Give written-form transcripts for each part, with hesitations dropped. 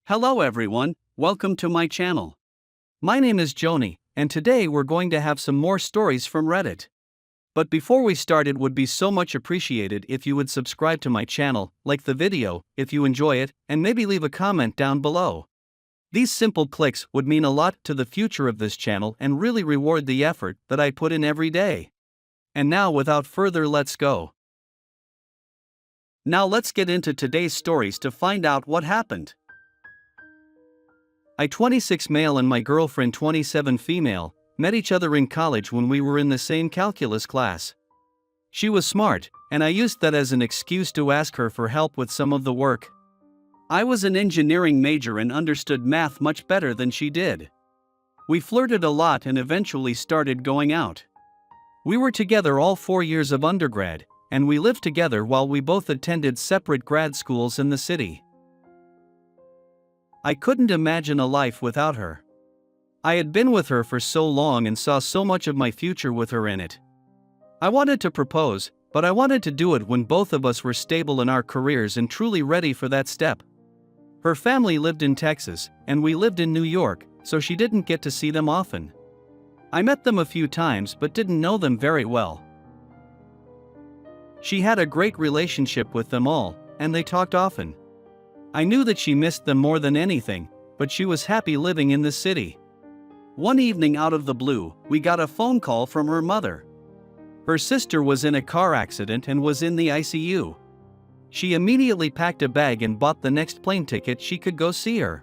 Hello everyone, welcome to my channel. My name is Xony, and today we're going to have some more stories from Reddit. But before we start, it would be so much appreciated if you would subscribe to my channel, like the video if you enjoy it, and maybe leave a comment down below. These simple clicks would mean a lot to the future of this channel and really reward the effort that I put in every day. And now without further, let's go. Now let's get into today's stories to find out what happened. I, 26 male, and my girlfriend, 27 female, met each other in college when we were in the same calculus class. She was smart, and I used that as an excuse to ask her for help with some of the work. I was an engineering major and understood math much better than she did. We flirted a lot and eventually started going out. We were together all 4 years of undergrad, and we lived together while we both attended separate grad schools in the city. I couldn't imagine a life without her. I had been with her for so long and saw so much of my future with her in it. I wanted to propose, but I wanted to do it when both of us were stable in our careers and truly ready for that step. Her family lived in Texas, and we lived in New York, so she didn't get to see them often. I met them a few times but didn't know them very well. She had a great relationship with them all, and they talked often. I knew that she missed them more than anything, but she was happy living in the city. One evening, out of the blue, we got a phone call from her mother. Her sister was in a car accident and was in the ICU. She immediately packed a bag and bought the next plane ticket she could go see her.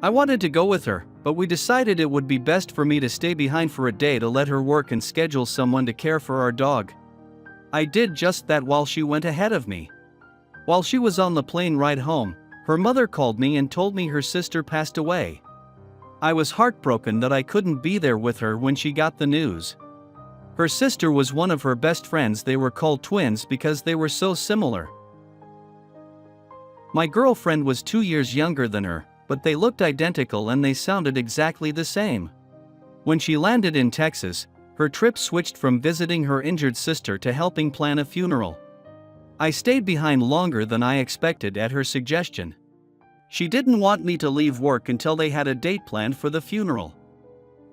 I wanted to go with her, but we decided it would be best for me to stay behind for a day to let her work and schedule someone to care for our dog. I did just that while she went ahead of me. While she was on the plane ride home, her mother called me and told me her sister passed away. I was heartbroken that I couldn't be there with her when she got the news. Her sister was one of her best friends. They were called twins because they were so similar. My girlfriend was 2 years younger than her, but they looked identical and they sounded exactly the same. When she landed in Texas, her trip switched from visiting her injured sister to helping plan a funeral. I stayed behind longer than I expected at her suggestion. She didn't want me to leave work until they had a date planned for the funeral.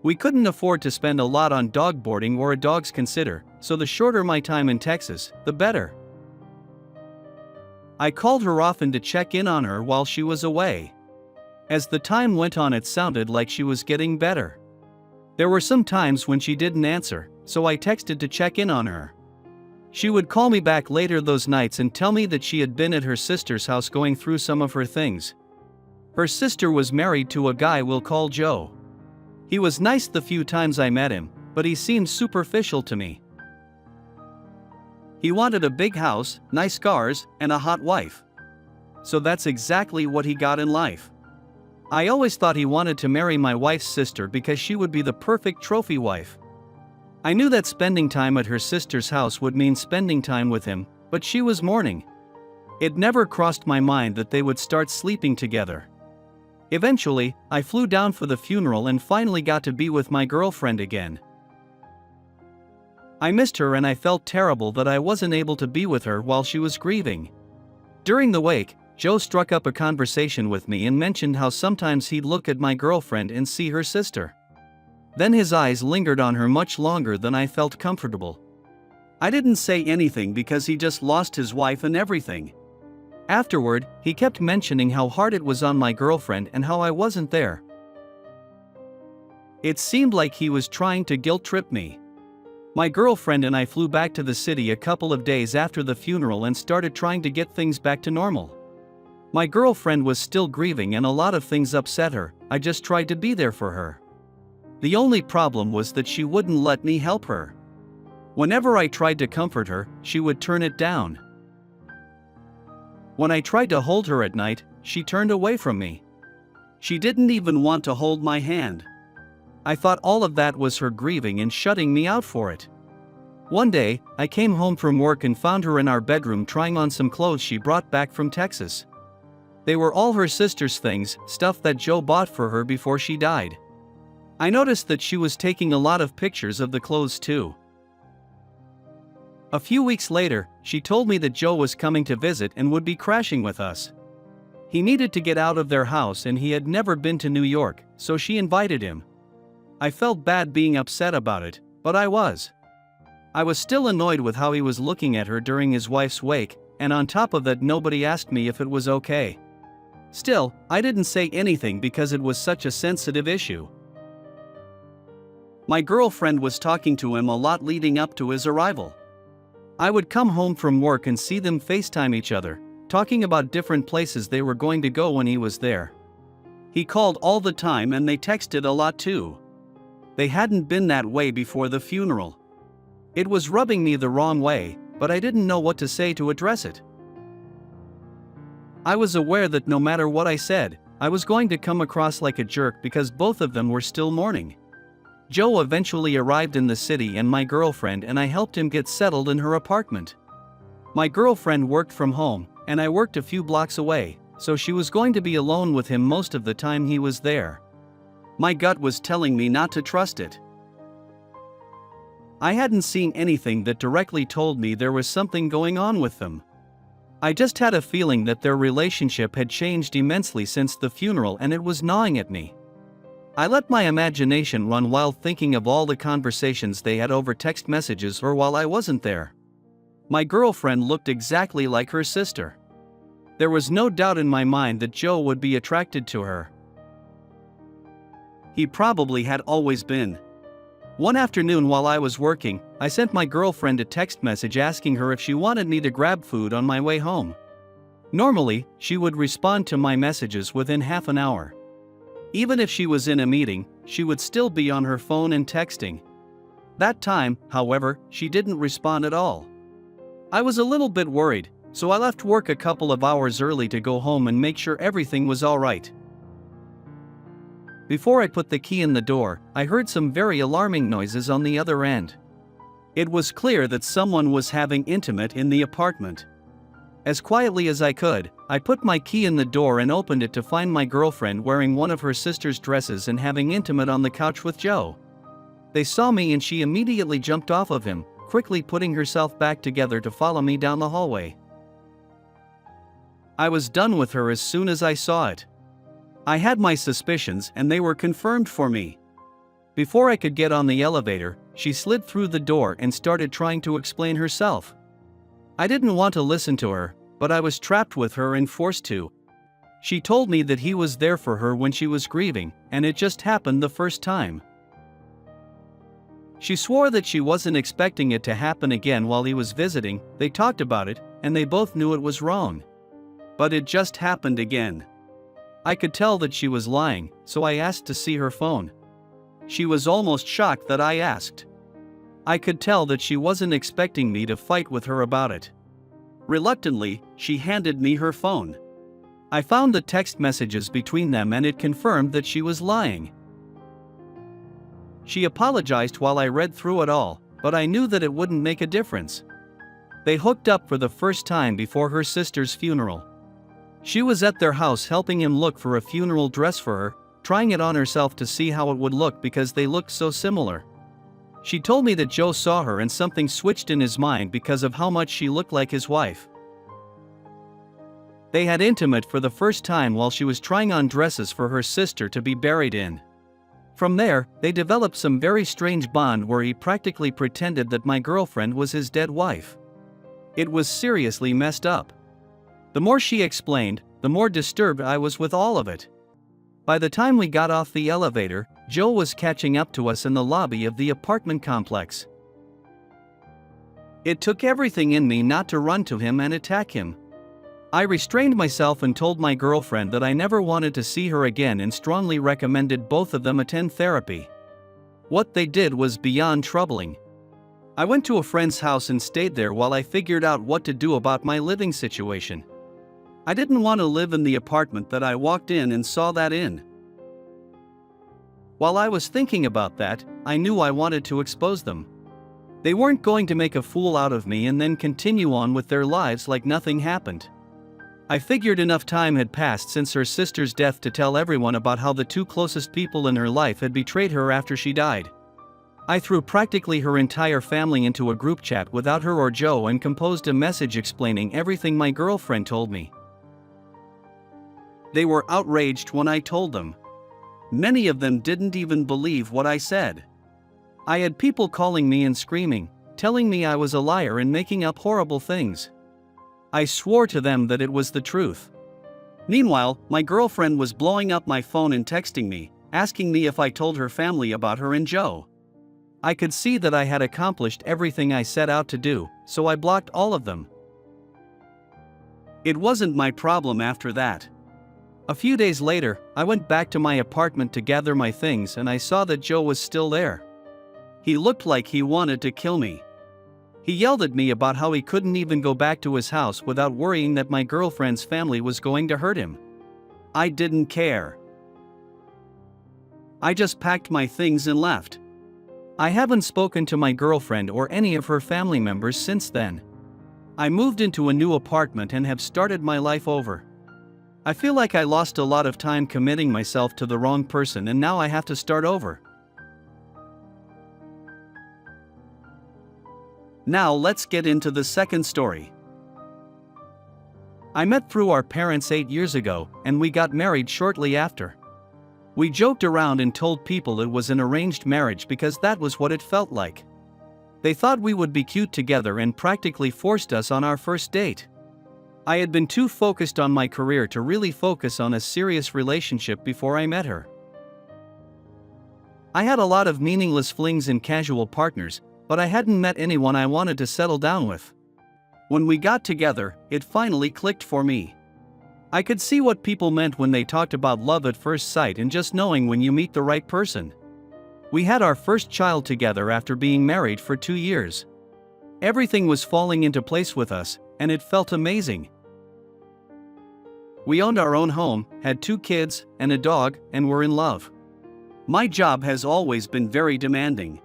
We couldn't afford to spend a lot on dog boarding or a dog's consider, so the shorter my time in Texas, the better. I called her often to check in on her while she was away. As the time went on, it sounded like she was getting better. There were some times when she didn't answer, so I texted to check in on her. She would call me back later those nights and tell me that she had been at her sister's house going through some of her things. Her sister was married to a guy we'll call Joe. He was nice the few times I met him, but he seemed superficial to me. He wanted a big house, nice cars, and a hot wife. So that's exactly what he got in life. I always thought he wanted to marry my wife's sister because she would be the perfect trophy wife. I knew that spending time at her sister's house would mean spending time with him, but she was mourning. It never crossed my mind that they would start sleeping together. Eventually, I flew down for the funeral and finally got to be with my girlfriend again. I missed her and I felt terrible that I wasn't able to be with her while she was grieving. During the wake, Joe struck up a conversation with me and mentioned how sometimes he'd look at my girlfriend and see her sister. Then his eyes lingered on her much longer than I felt comfortable. I didn't say anything because he just lost his wife and everything. Afterward, he kept mentioning how hard it was on my girlfriend and how I wasn't there. It seemed like he was trying to guilt-trip me. My girlfriend and I flew back to the city a couple of days after the funeral and started trying to get things back to normal. My girlfriend was still grieving and a lot of things upset her. I just tried to be there for her. The only problem was that she wouldn't let me help her. Whenever I tried to comfort her, she would turn it down. When I tried to hold her at night, she turned away from me. She didn't even want to hold my hand. I thought all of that was her grieving and shutting me out for it. One day, I came home from work and found her in our bedroom trying on some clothes she brought back from Texas. They were all her sister's things, stuff that Joe bought for her before she died. I noticed that she was taking a lot of pictures of the clothes too. A few weeks later, she told me that Joe was coming to visit and would be crashing with us. He needed to get out of their house and he had never been to New York, so she invited him. I felt bad being upset about it, but I was still annoyed with how he was looking at her during his wife's wake, and on top of that nobody asked me if it was okay. Still, I didn't say anything because it was such a sensitive issue. My girlfriend was talking to him a lot leading up to his arrival. I would come home from work and see them FaceTime each other, talking about different places they were going to go when he was there. He called all the time and they texted a lot too. They hadn't been that way before the funeral. It was rubbing me the wrong way, but I didn't know what to say to address it. I was aware that no matter what I said, I was going to come across like a jerk because both of them were still mourning. Joe eventually arrived in the city and my girlfriend and I helped him get settled in her apartment. My girlfriend worked from home, and I worked a few blocks away, so she was going to be alone with him most of the time he was there. My gut was telling me not to trust it. I hadn't seen anything that directly told me there was something going on with them. I just had a feeling that their relationship had changed immensely since the funeral and it was gnawing at me. I let my imagination run while thinking of all the conversations they had over text messages or while I wasn't there. My girlfriend looked exactly like her sister. There was no doubt in my mind that Joe would be attracted to her. He probably had always been. One afternoon while I was working, I sent my girlfriend a text message asking her if she wanted me to grab food on my way home. Normally, she would respond to my messages within half an hour. Even if she was in a meeting, she would still be on her phone and texting. That time, however, she didn't respond at all. I was a little bit worried, so I left work a couple of hours early to go home and make sure everything was all right. Before I put the key in the door, I heard some very alarming noises on the other end. It was clear that someone was having intimate in the apartment. As quietly as I could, I put my key in the door and opened it to find my girlfriend wearing one of her sister's dresses and having intimate on the couch with Joe. They saw me and she immediately jumped off of him, quickly putting herself back together to follow me down the hallway. I was done with her as soon as I saw it. I had my suspicions and they were confirmed for me. Before I could get on the elevator, she slid through the door and started trying to explain herself. I didn't want to listen to her, but I was trapped with her and forced to. She told me that he was there for her when she was grieving, and it just happened the first time. She swore that she wasn't expecting it to happen again while he was visiting. They talked about it, and they both knew it was wrong. But it just happened again. I could tell that she was lying, so I asked to see her phone. She was almost shocked that I asked. I could tell that she wasn't expecting me to fight with her about it. Reluctantly, she handed me her phone. I found the text messages between them and it confirmed that she was lying. She apologized while I read through it all, but I knew that it wouldn't make a difference. They hooked up for the first time before her sister's funeral. She was at their house helping him look for a funeral dress for her, trying it on herself to see how it would look because they looked so similar. She told me that Joe saw her and something switched in his mind because of how much she looked like his wife. They had intimate for the first time while she was trying on dresses for her sister to be buried in. From there, they developed some very strange bond where he practically pretended that my girlfriend was his dead wife. It was seriously messed up. The more she explained, the more disturbed I was with all of it. By the time we got off the elevator, Joe was catching up to us in the lobby of the apartment complex. It took everything in me not to run to him and attack him. I restrained myself and told my girlfriend that I never wanted to see her again and strongly recommended both of them attend therapy. What they did was beyond troubling. I went to a friend's house and stayed there while I figured out what to do about my living situation. I didn't want to live in the apartment that I walked in and saw that in. While I was thinking about that, I knew I wanted to expose them. They weren't going to make a fool out of me and then continue on with their lives like nothing happened. I figured enough time had passed since her sister's death to tell everyone about how the two closest people in her life had betrayed her after she died. I threw practically her entire family into a group chat without her or Joe and composed a message explaining everything my girlfriend told me. They were outraged when I told them. Many of them didn't even believe what I said. I had people calling me and screaming, telling me I was a liar and making up horrible things. I swore to them that it was the truth. Meanwhile, my girlfriend was blowing up my phone and texting me, asking me if I told her family about her and Joe. I could see that I had accomplished everything I set out to do, so I blocked all of them. It wasn't my problem after that. A few days later, I went back to my apartment to gather my things and I saw that Joe was still there. He looked like he wanted to kill me. He yelled at me about how he couldn't even go back to his house without worrying that my girlfriend's family was going to hurt him. I didn't care. I just packed my things and left. I haven't spoken to my girlfriend or any of her family members since then. I moved into a new apartment and have started my life over. I feel like I lost a lot of time committing myself to the wrong person and now I have to start over. Now let's get into the second story. I met through our parents 8 years ago, and we got married shortly after. We joked around and told people it was an arranged marriage because that was what it felt like. They thought we would be cute together and practically forced us on our first date. I had been too focused on my career to really focus on a serious relationship before I met her. I had a lot of meaningless flings and casual partners, but I hadn't met anyone I wanted to settle down with. When we got together, it finally clicked for me. I could see what people meant when they talked about love at first sight and just knowing when you meet the right person. We had our first child together after being married for 2 years. Everything was falling into place with us, and it felt amazing. We owned our own home, had 2 kids, and a dog, and were in love. My job has always been very demanding.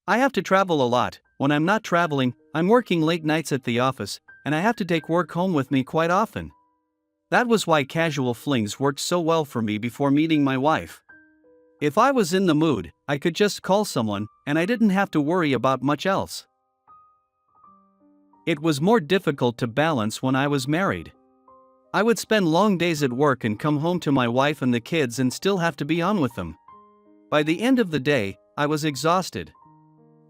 I have to travel a lot. When I'm not traveling, I'm working late nights at the office, and I have to take work home with me quite often. That was why casual flings worked so well for me before meeting my wife. If I was in the mood, I could just call someone, and I didn't have to worry about much else. It was more difficult to balance when I was married. I would spend long days at work and come home to my wife and the kids and still have to be on with them. By the end of the day, I was exhausted.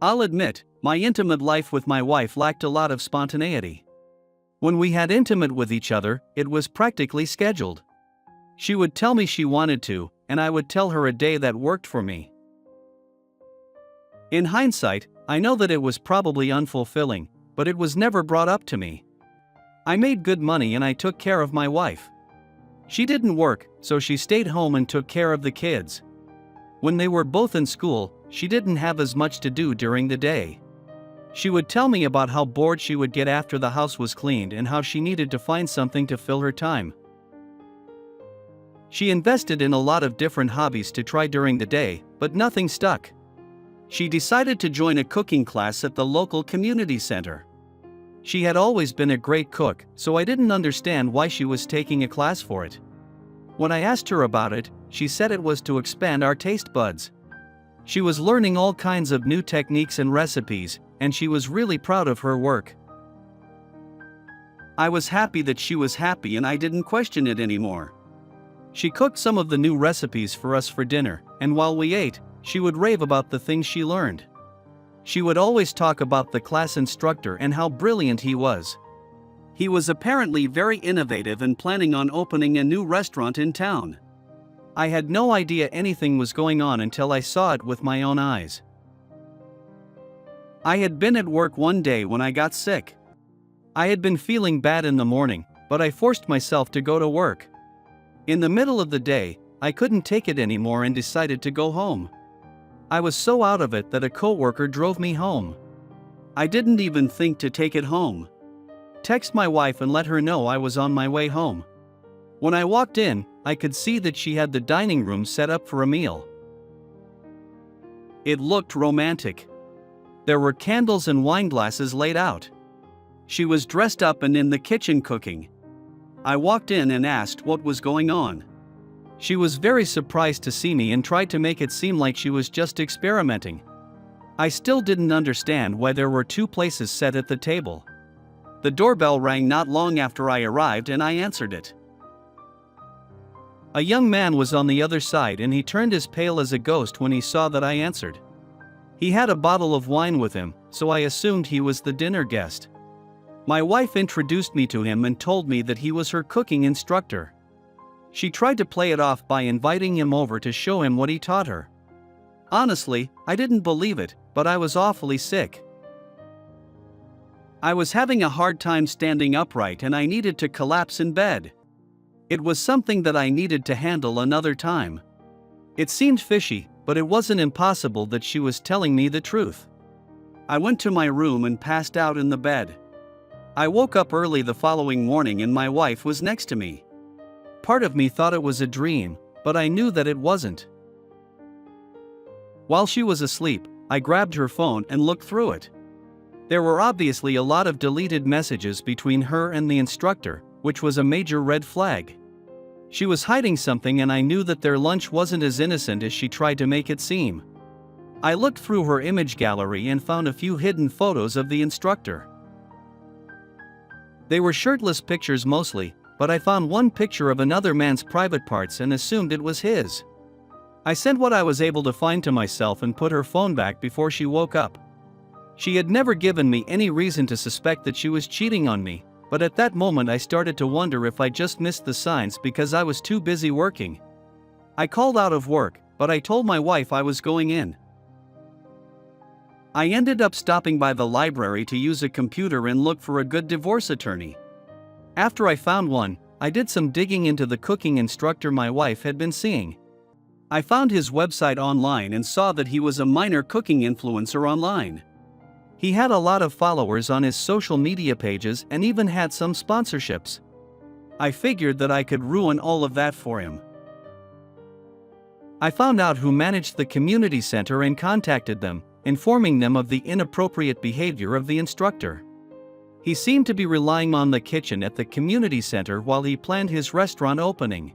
I'll admit, my intimate life with my wife lacked a lot of spontaneity. When we had intimate with each other, it was practically scheduled. She would tell me she wanted to, and I would tell her a day that worked for me. In hindsight, I know that it was probably unfulfilling, but it was never brought up to me. I made good money and I took care of my wife. She didn't work, so she stayed home and took care of the kids. When they were both in school, she didn't have as much to do during the day. She would tell me about how bored she would get after the house was cleaned and how she needed to find something to fill her time. She invested in a lot of different hobbies to try during the day, but nothing stuck. She decided to join a cooking class at the local community center. She had always been a great cook, so I didn't understand why she was taking a class for it. When I asked her about it, she said it was to expand our taste buds. She was learning all kinds of new techniques and recipes, and she was really proud of her work. I was happy that she was happy and I didn't question it anymore. She cooked some of the new recipes for us for dinner, and while we ate, she would rave about the things she learned. She would always talk about the class instructor and how brilliant he was. He was apparently very innovative and planning on opening a new restaurant in town. I had no idea anything was going on until I saw it with my own eyes. I had been at work one day when I got sick. I had been feeling bad in the morning, but I forced myself to go to work. In the middle of the day, I couldn't take it anymore and decided to go home. I was so out of it that a coworker drove me home. I didn't even think to take it home. Text my wife and let her know I was on my way home. When I walked in, I could see that she had the dining room set up for a meal. It looked romantic. There were candles and wine glasses laid out. She was dressed up and in the kitchen cooking. I walked in and asked what was going on. She was very surprised to see me and tried to make it seem like she was just experimenting. I still didn't understand why there were 2 places set at the table. The doorbell rang not long after I arrived and I answered it. A young man was on the other side and he turned as pale as a ghost when he saw that I answered. He had a bottle of wine with him, so I assumed he was the dinner guest. My wife introduced me to him and told me that he was her cooking instructor. She tried to play it off by inviting him over to show him what he taught her. Honestly, I didn't believe it, but I was awfully sick. I was having a hard time standing upright and I needed to collapse in bed. It was something that I needed to handle another time. It seemed fishy, but it wasn't impossible that she was telling me the truth. I went to my room and passed out in the bed. I woke up early the following morning and my wife was next to me. Part of me thought it was a dream, but I knew that it wasn't. While she was asleep, I grabbed her phone and looked through it. There were obviously a lot of deleted messages between her and the instructor, which was a major red flag. She was hiding something and I knew that their lunch wasn't as innocent as she tried to make it seem. I looked through her image gallery and found a few hidden photos of the instructor. They were shirtless pictures mostly, but I found one picture of another man's private parts and assumed it was his. I sent what I was able to find to myself and put her phone back before she woke up. She had never given me any reason to suspect that she was cheating on me, but at that moment I started to wonder if I just missed the signs because I was too busy working. I called out of work, but I told my wife I was going in. I ended up stopping by the library to use a computer and look for a good divorce attorney. After I found one, I did some digging into the cooking instructor my wife had been seeing. I found his website online and saw that he was a minor cooking influencer online. He had a lot of followers on his social media pages and even had some sponsorships. I figured that I could ruin all of that for him. I found out who managed the community center and contacted them, informing them of the inappropriate behavior of the instructor. He seemed to be relying on the kitchen at the community center while he planned his restaurant opening.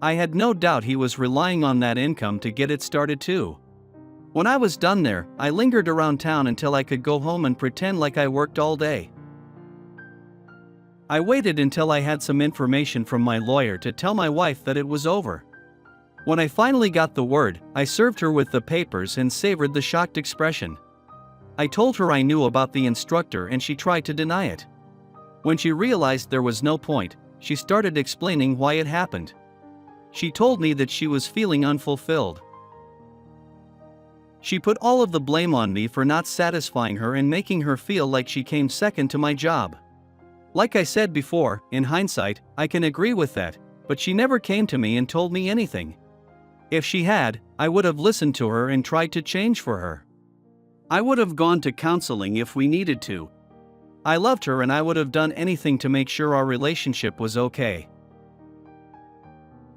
I had no doubt he was relying on that income to get it started too. When I was done there, I lingered around town until I could go home and pretend like I worked all day. I waited until I had some information from my lawyer to tell my wife that it was over. When I finally got the word, I served her with the papers and savored the shocked expression. I told her I knew about the instructor and she tried to deny it. When she realized there was no point, she started explaining why it happened. She told me that she was feeling unfulfilled. She put all of the blame on me for not satisfying her and making her feel like she came second to my job. Like I said before, in hindsight, I can agree with that, but she never came to me and told me anything. If she had, I would have listened to her and tried to change for her. I would have gone to counseling if we needed to. I loved her and I would have done anything to make sure our relationship was okay.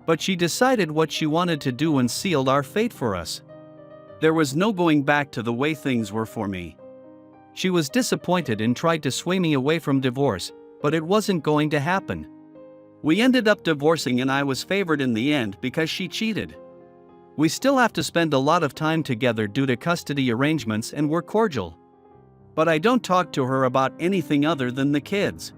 But she decided what she wanted to do and sealed our fate for us. There was no going back to the way things were for me. She was disappointed and tried to sway me away from divorce, but it wasn't going to happen. We ended up divorcing and I was favored in the end because she cheated. We still have to spend a lot of time together due to custody arrangements and we're cordial. But I don't talk to her about anything other than the kids.